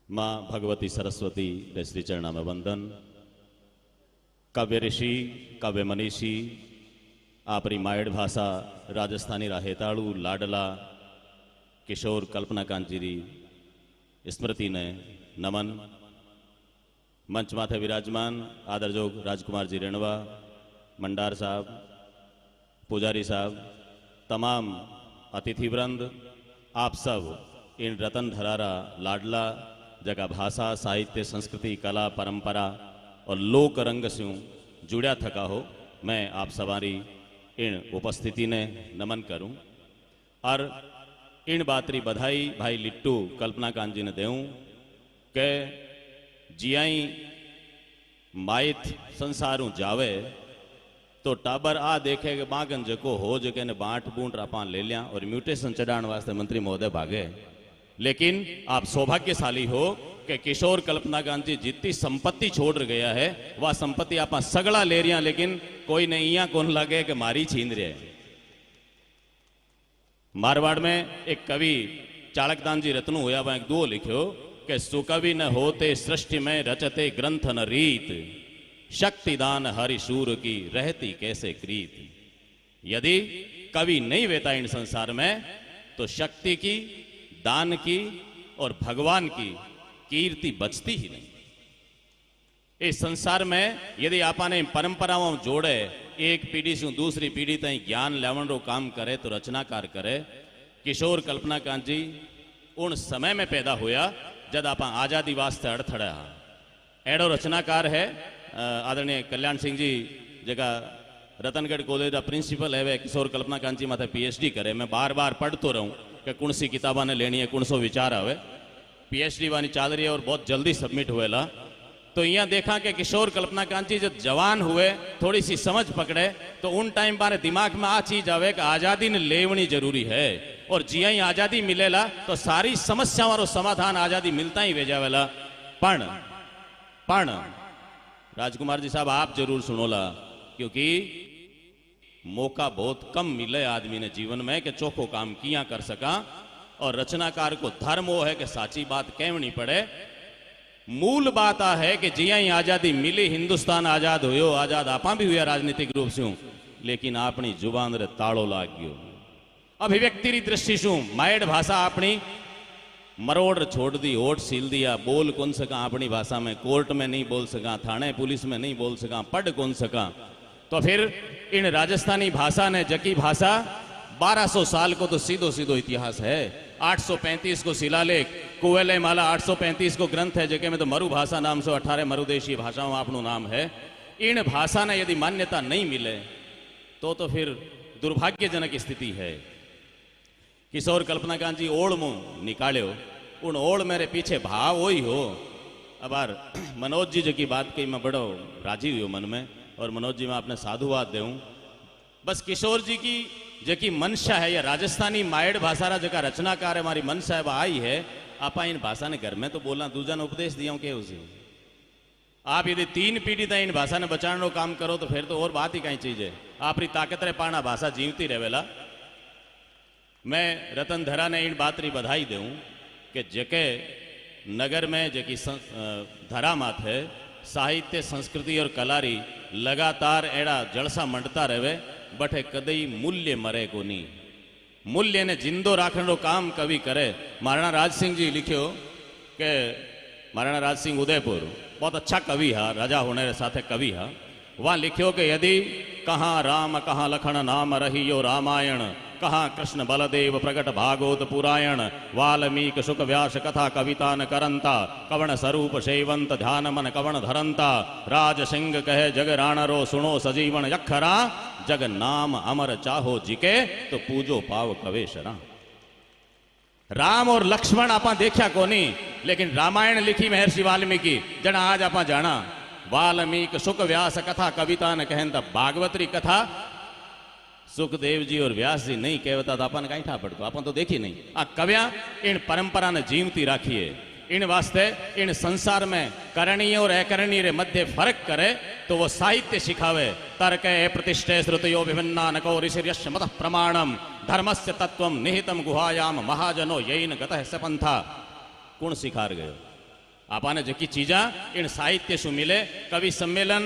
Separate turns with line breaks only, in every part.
माँ भगवती सरस्वती रे श्री चरणा में वंदन। काव्य ऋषि काव्य मनीषी आपरी मायड़ भाषा राजस्थानी राहेताड़ू लाडला किशोर कल्पना कांजीरी स्मृति ने नमन। मंच माथे विराजमान आदरजोग राजकुमार जी रेणवा, मंडार साहब, पुजारी साहब, तमाम अतिथिवृंद, आप सब इन रतन धरारा लाडला जगह भाषा साहित्य संस्कृति कला परंपरा और लोक रंग से जुड़ा थका हो, मैं आप सवारी इन उपस्थिति ने नमन करूं और इन बातरी बधाई भाई लिट्टू कल्पना कांजी ने देऊं के जियाई माइत संसारू जावे तो टाबर आ देखे कि बागन जको हो जके ने बाट बूंट रापा ले लिया और म्यूटेशन चढ़ाने वास्ते मंत्री महोदय भागे। लेकिन आप सौभाग्यशाली हो कि किशोर कल्पना कांजी जितनी संपत्ति छोड़ गया है वह संपत्ति आप सगड़ा ले रही, लेकिन कोई ने इया कौन लगे कि मारी छीन रहे। मारवाड़ में एक कवि चाणकदान जी रत्नु होया वह एक दुओ लिखो कि सुकवि न होते सृष्टि में रचते ग्रंथ न रीत, शक्तिदान हरिशूर की रहती कैसे क्रीत। यदि कवि नहीं वेता इन संसार में तो शक्ति की, दान की और भगवान की कीर्ति बचती ही नहीं। इस संसार में यदि आपने परंपराओं जोड़े, एक पीढ़ी से दूसरी पीढ़ी तक ज्ञान लेवन रो काम करे तो रचनाकार करे। किशोर कल्पना कांजी उन समय में पैदा होया जब आप आजादी वास्ते अड़थड़ा एड़ो रचनाकार है। आदरणीय कल्याण सिंह जी जगह रतनगढ़ कॉलेज का प्रिंसिपल है वे किशोर कल्पना कांजी माथे PhD करे। मैं बार बार पढ़तो रहूं कि कौन सी किताबा ने लेनी है, कौन सो विचार आवे। PhD वानी चाल रही है और बहुत जल्दी सबमिट हुएला। तो यहाँ देखा कि किशोर कल्पना कांजी जब जवान हुए, थोड़ी सी समझ पकड़े, तो उन टाइम बारे दिमाग में आ चीज आवे कि आजादी ने लेवनी जरूरी है और जिया ही आजादी मिलेला तो सारी समस्याओं रो समाधान आजादी मिलता ही वेजावेला। पण राजकुमार जी साहब आप जरूर सुनोला, क्योंकि मौका बहुत कम मिले आदमी ने जीवन में कि चोखो काम किया कर सका। और रचनाकार को धर्म वो है कि साची बात कहनी पड़े। मूल बात आ है कि जिया ही आजादी मिली, हिंदुस्तान आजाद हुयो, आजाद आपा भी हुआ राजनीतिक रूप से, लेकिन अपनी जुबान रे ताड़ो लाग गयो। अभिव्यक्ति री दृष्टि शू मायड़ भाषा अपनी मरोड़ छोड़ दी, होठ सील दिया, बोल कौन सका अपनी भाषा में, कोर्ट में नहीं बोल सका, थाने पुलिस में नहीं बोल सका, पढ़ कौन सका। तो फिर इन राजस्थानी भाषा ने जकी भाषा 1200 साल को तो सीधो सीधो इतिहास है। 835 को शिलालेख, कुवेले माला 835 को ग्रंथ है जके में तो मरु भाषा नाम से 18 मरुदेशीय भाषाओं आपनो नाम है। इन भाषा ने यदि मान्यता नहीं मिले तो फिर दुर्भाग्यजनक स्थिति है। किशोर कल्पना कांजी ओढ़ मुंह निकाल्यो, उन ओढ़ मेरे पीछे भाव हो ही हो। अब यार मनोज जी की बात कही मैं बड़ो राजी हुई मन में, और मनोज जी मैं आपने साधुवाद दूं। बस किशोर जी की जकी मनसा है या राजस्थानी मायड़ भाषा रा जका रचनाकार है हमारी मनसा है आई है। आप इन भाषा ने घर में तो बोलना, दूजा ने उपदेश दिया के उसे आप यदि 3 पीढ़ी तक इन भाषा ने बचाने काम करो तो फिर तो और बात ही कई चीज है। आपरी ताकत रे पाना भाषा जीवती रहेला। मैं रतन धरा ने इन बात री बधाई दूं कि जके नगर में जकी धरा मात है साहित्य संस्कृति और कलारी लगातार एड़ा जलसा मंडता रहे, बटे कदई मूल्य मरे को नहीं। मूल्य ने जिंदो राखने काम कवि करे। महाराणा राज सिंह जी लिखो कि महाराणा राज सिंह उदयपुर बहुत अच्छा कवि है, राजा होने साथे कवि है। वहाँ लिखो कि यदि कहाँ राम कहाँ लखन नाम रहियो रामायण, कहाँ कृष्ण बलदेव प्रकट भागवत पुरायण, वाल्मीकि शुक व्यास कथा कविता न करंता, कवण स्वरूप सेवंत ध्यान मन कवण धरंता, राज सिंह कहे जग राणरो सुनो सजीवन यखरा, जग नाम अमर चाहो जिके तो पूजो पाव कवेशरा। राम और लक्ष्मण आपा देखा कोनी, लेकिन रामायण लिखी महर्षि वाल्मीकि जना आज आपा जाना। वाल्मीकि शुक व्यास कथा कविता न कहता, भागवतरी कथा सुखदेव जी और व्यास जी नहीं कहता तो अपन कहीं ठा पड़तो, अपन तो देखी नहीं। आ कव्या इन परंपरा ने जीवती राखिए। इन वास्ते इन संसार में करणीय और अकरणीय रे मध्य फर्क करे तो वो साहित्य सिखावे। तर्क प्रतिष्ठे श्रुतयो विभिन्ना नको ऋषिर्यश्च मतः प्रमाणम, धर्मस्य तत्वम निहितम गुहायाम महाजनो यैन गतः सपंथा। कौन सिखार गयो? आपाने जकी चीजा इन साहित्य शू मिले। कवि सम्मेलन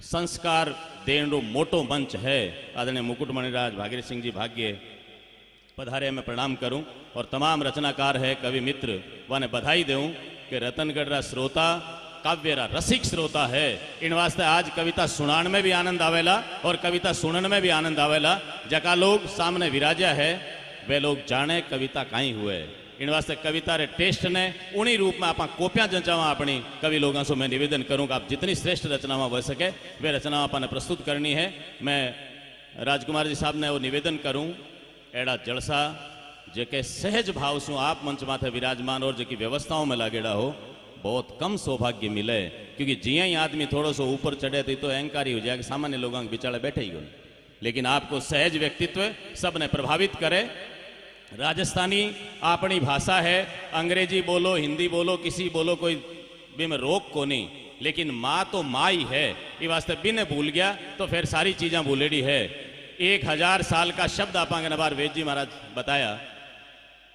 संस्कार देनो मोटो मंच है। आदरणीय मुकुटमणिराज भागीरथ सिंह जी भाग्य पधारे मैं प्रणाम करूं और तमाम रचनाकार है कवि मित्र वाने बधाई दूं कि रतनगढ़ रा श्रोता काव्य रा रसिक श्रोता है। इन वास्ते आज कविता सुनाण में भी आनंद आवेला और कविता सुनने में भी आनंद आवेला। जका लोग सामने विराजा है वे लोग जाने कविता काई हुए। इन वास्ते कविता रे टेस्ट ने उन्हीं रूप में आप कॉपियां जंचावा अपनी कवि लोगों से मैं निवेदन करूं कि आप जितनी श्रेष्ठ रचना हो सके वे रचना आपने प्रस्तुत करनी है। मैं राजकुमार जी साहब ने वो निवेदन करूं एड़ा जलसा जेके सहज भाव से आप मंच माथे विराजमान और जेकी व्यवस्थाओं में लागेड़ा हो बहुत कम सौभाग्य मिले। क्योंकि जिया ही आदमी थोड़ो सो ऊपर चढ़े तो अहंकारी हो जाए, सामान्य लोगों के बिचारे बैठे ही गए। लेकिन आपको सहज व्यक्तित्व सबने प्रभावित करे। राजस्थानी अपनी भाषा है, अंग्रेजी बोलो हिंदी बोलो किसी बोलो कोई भी में रोक को नहीं, लेकिन माँ तो माँ ही है। ये वास्ते बिन भूल गया तो फिर सारी चीज़ें भूलेड़ी है। 1000 साल का शब्द आपांगे नबार वेद जी महाराज बताया।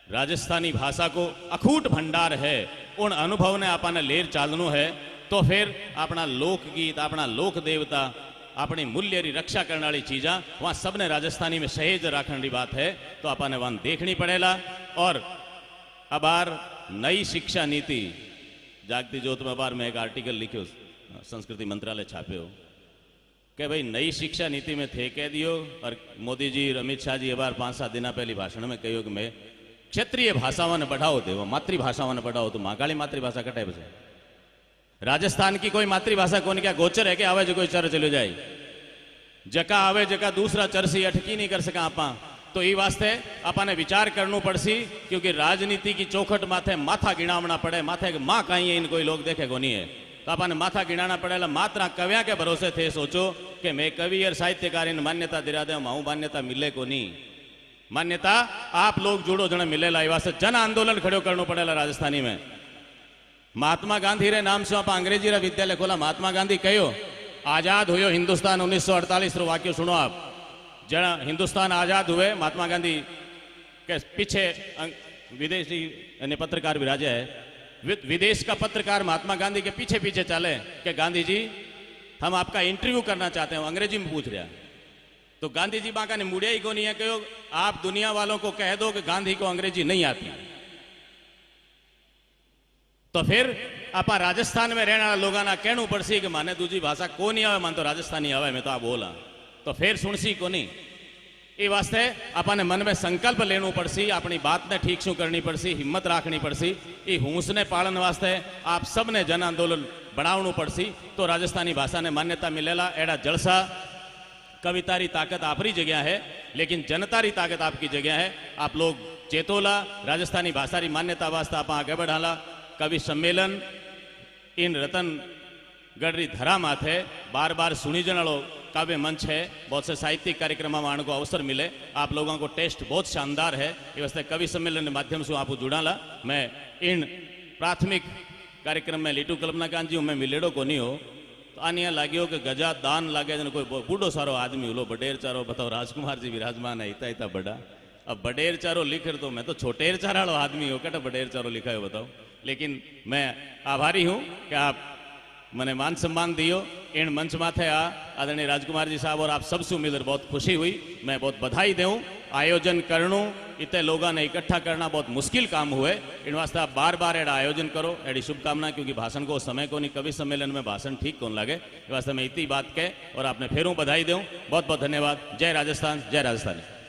राजस्थानी भाषा को अखूट भंडार है। उन अनुभव ने आपाने लेर चालनो है तो फिर अपना लोकगीत अपना लोक देवता अपनी मूल्य री रक्षा करने वाली चीज़ा वहाँ सबने राजस्थानी में सहेज रखने की बात है तो आपने वहाँ देखनी पड़ेला। और अबार नई शिक्षा नीति जागती जोत में अबार मैं एक आर्टिकल लिखो संस्कृति मंत्रालय छाप्यो कि भाई नई शिक्षा नीति में थे कह दियो। और मोदी जी अमित शाह जी अबार 5-7 दिन पहले भाषण में कहो कि मैं क्षेत्रीय भाषाओं ने बढ़ाओ दे, मातृभाषाओं ने बढ़ाओ। तो महाकाली मातृभाषा कटाए बसे राजस्थान की कोई मातृभाषा कौन क्या गोचर है कि आवे जो कोई चर चलो जाए जका आवे जका दूसरा चर से अटकी नहीं कर सका आपा। तो ये वास्ते आपने विचार करना पड़सी क्योंकि राजनीति की चौखट माथे माथा गिणावना पड़े। माथे माँ कहीं है इन कोई लोग देखे को नहीं है तो आपने माथा गिणाना पड़ेला। मात्रा कविया के भरोसे थे सोचो कि मैं कवि और साहित्यकार इन मान्यता दिला दे माऊ मान्यता मिले को नहीं। मान्यता आप लोग जुड़ो जने मिलेला। वास्ते जन आंदोलन खड़ो करना पड़ेला। राजस्थानी में महात्मा गांधी रे नाम से आप अंग्रेजी रा विद्यालय खोला। महात्मा गांधी कहो आजाद हुयो हिंदुस्तान 1948 रो वाक्य सुनो आप। जरा हिंदुस्तान आजाद हुए महात्मा गांधी के पीछे विदेशी पत्रकार भी राजा है। विदेश का पत्रकार महात्मा गांधी के पीछे पीछे चले कि गांधी जी हम आपका इंटरव्यू करना चाहते हैं। अंग्रेजी में पूछ रहा तो गांधी जी बाका ने मुड़िया ही को नहीं है कहो आप दुनिया वालों को कह दो कि गांधी को अंग्रेजी नहीं आती। तो फिर आप राजस्थान में रहने वाले लोगों ना कहना पड़सी कि माने दूसरी भाषा को नहीं आवे, मान तो राजस्थानी आवे मैं तो आप बोला तो फिर सुनसी को नहीं। ये वास्ते अपने मन में संकल्प लेना पड़सी, अपनी बात ने ठीक शू करनी पड़सी, हिम्मत रखनी पड़सी। ये हूस ने पालन वास्ते आप सबने जन आंदोलन बढ़ावना पड़सी तो राजस्थानी भाषा ने मान्यता मिलेला। एड़ा जलसा कवितारी ताकत आपरी जगह है लेकिन जनतारी ताकत आपकी जगह है। आप लोग चेतोला राजस्थानी भाषा री मान्यता वास्ते आप आगे बढ़ाला। कवि सम्मेलन इन रतनगढ़ री धरा माथे बार बार सुनी जनालो काव्य मंच है। बहुत से साहित्यिक कार्यक्रम में आने को अवसर मिले। आप लोगों को टेस्ट बहुत शानदार है। इस वास्ते कवि सम्मेलन के माध्यम से आप जुड़ाला। मैं इन प्राथमिक कार्यक्रम में लीटू कल्पना कांत जी मैं मिलेड़ो को नहीं हो तो आनिया लाग्यो कि गजा दान लागे जन कोई बूढ़ो सारो आदमी उलो बडेर चारो बताओ राजकुमार जी विराजमान है इतना इतना बड़ा। अब बडेर चारो लिख तो मैं तो छोटेर चाराड़ो आदमी हो कटा बडेर चारो लिखा है बताओ। लेकिन मैं आभारी हूँ कि आप मैंने मान सम्मान दियो। इन मंच माथे आदरणीय राजकुमार जी साहब और आप सबसे मिलकर बहुत खुशी हुई। मैं बहुत बधाई दूँ। आयोजन करनू इतने लोगों ने इकट्ठा करना बहुत मुश्किल काम हुए। इन वास्ते आप बार बार एड़ा आयोजन करो एड़ी शुभकामना। क्योंकि भाषण को समय को नहीं कवि सम्मेलन में भाषण ठीक कौन लगे इस वास्ते मैं इतनी बात कह और आपने फिर बधाई दूँ। बहुत बहुत धन्यवाद। जय राजस्थान जय राजस्थानी।